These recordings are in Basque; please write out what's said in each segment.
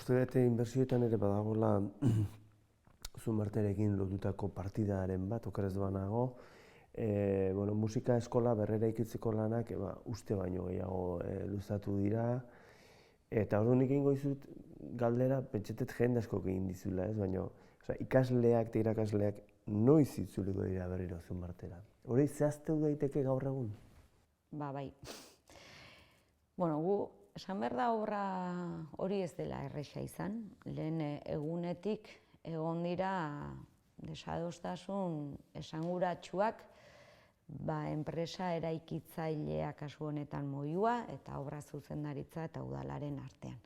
Uste dut inbertsioetan ere badagoela Zumarterekin lotutako partidaren bat, okerez banago. Musika eskola berrera ikitzeko lanak uste baino gehiago luzatu dira. Eta hori nik egingo dizut galdera, pentsetet jende asko egin dizula, ez? Baina ikasleak eta irakasleak noiz itzuliko dira berriro Zumartera. Hori zehaztu daiteke gaur egun? Bai. Gu esan behar da obra hori ez dela erresa izan. Lehen egunetik egon dira desadostasun esanguratsuak enpresa eraikitzailea kasu honetan Moyua eta obra zuzendaritza eta udalaren artean.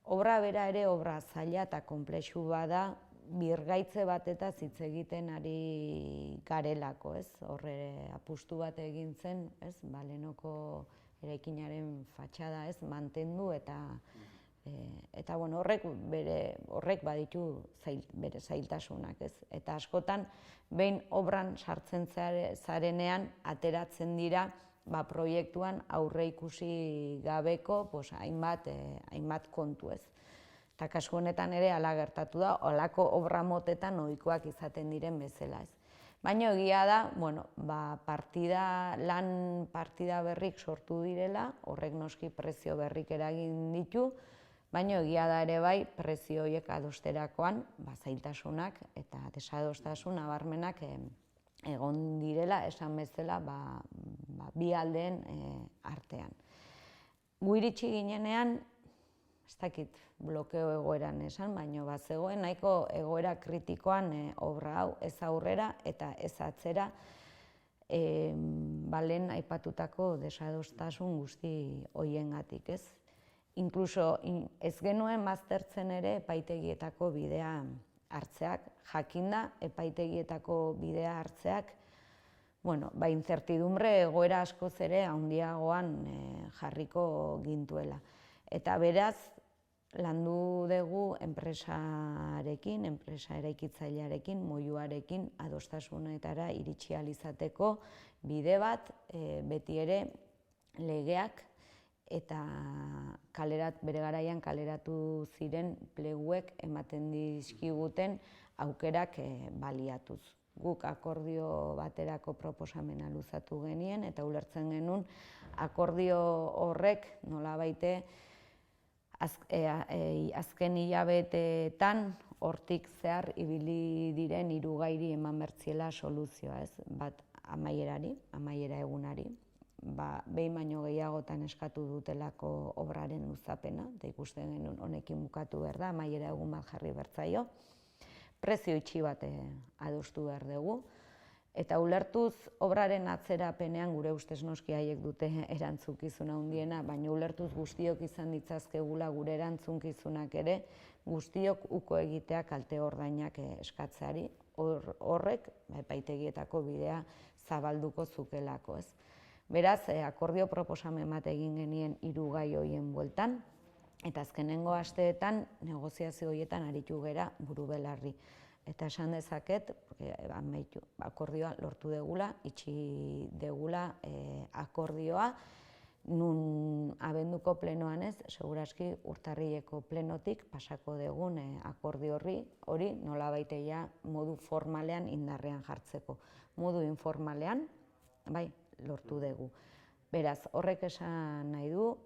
Obra bera ere obra zaila eta konplexu bada birgaitze batetaz hitz egiten ari garelako, ez? Horre apustu bat egin zen, ez? Lehenoko eraikinaren fatxada, ez? Mantendu eta horrek baditu bere zailtasunak, ez? Eta askotan, behin obran sartzen zarenean, ateratzen dira proiektuan aurre ikusi gabeko hainbat kontu, ez? Eta kasu honetan ere hala gertatu da, holako obra motetan ohikoak izaten diren bezala, ez? Baina egia da, lan partida berrik sortu direla, horrek noski prezio berrik eragin ditu, baina egia da ere bai, prezio horiek adosterakoan zailtasunak eta desadostasun nabarmenak egon direla, esan bezala, bi aldeen artean. Gu iritsi ginenean, ez dakit blokeo egoeran esan, baina bazegoen nahiko egoera kritikoan obra hau ez aurrera eta ez atzera lehen aipatutako desadostasun guzti horiengatik, ez? Inkluso ez genuen baztertzen ere epaitegietako bidea hartzeak, jakinda epaitegietako bidea hartzeak, inzertidumbre egoera askoz ere handiagoan jarriko gintuela. Eta beraz, landu dugu enpresarekin, enpresa eraikitzailearekin, Moyuarekin adostasunetara iritsi ahal izateko bide bat, beti ere legeak eta bere garaian kaleratu ziren pleguek ematen dizkiguten aukerak baliatuz. Guk akordio baterako proposamena luzatu genien eta ulertzen genuen akordio horrek nolabaite azken hilabeteetan hortik zehar ibili diren hiru gairi eman bertziela soluzioa, ez? Bat amaiera egunari, behin baino gehiagotan eskatu dutelako obraren luzapena, eta ikusten genuen honekin bukatu behar da, amaiera egun bat jarri bertzaio, prezio itxi bat adostu behar dugu, eta ulertuz obraren atzerapenean gure ustez noski haiek dute erantzukizuna handiena, baina ulertuz guztiok izan ditzazkegula gure erantzukizunak ere, guztiok uko egitea kalte ordainak eskatzeari, horrek epaitegietako bidea zabalduko zukelako, ez? Beraz, akordio proposamen bat egin genien hiru gai horien bueltan, eta azkenengo asteetan negoziazio horietan aritu gera buru belarri. Eta esan dezaket, akordioa lortu degula, itxi degula akordioa, nun abenduko plenoan ez, seguraski urtarrileko plenotik pasako dugun akordio hori nolabaitea modu formalean indarrean jartzeko. Modu informalean, lortu dugu. Beraz, horrek esan nahi du,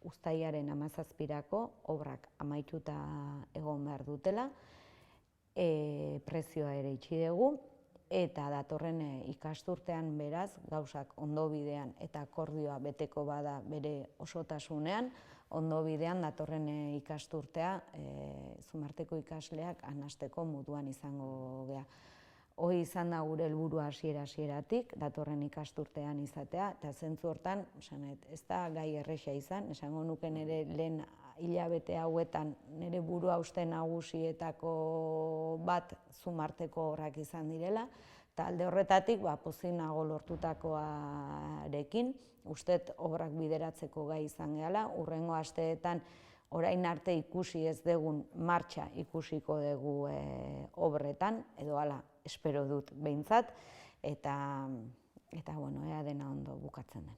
uztailaren 17irako obrak amaituta egon behar dutela, prezioa ere itxi dugu, eta datorren ikasturtean beraz, gauzak ondo bidean eta akordioa beteko bada bere osotasunean, ondo bidean datorren ikasturtea Zumarteko ikasleak anasteko moduan izango gea. Hori izan da gure helburua hasieratik, datorren ikasturtean izatea, eta zentzu hortan, ez da gai erresa izan, esango nuke nire lehen hilabete hauetan nire burua uste nagusietako bat Zumarteko obrak izan direla, eta alde horretatik pozik nago lortutakoarekin, ustet obrak bideratzeko gai izan gehala, hurrengo asteetan orain arte ikusi ez dugun martxa ikusiko dugu obretan, edo hala espero dut behintzat, eta ea dena ondo bukatzen den.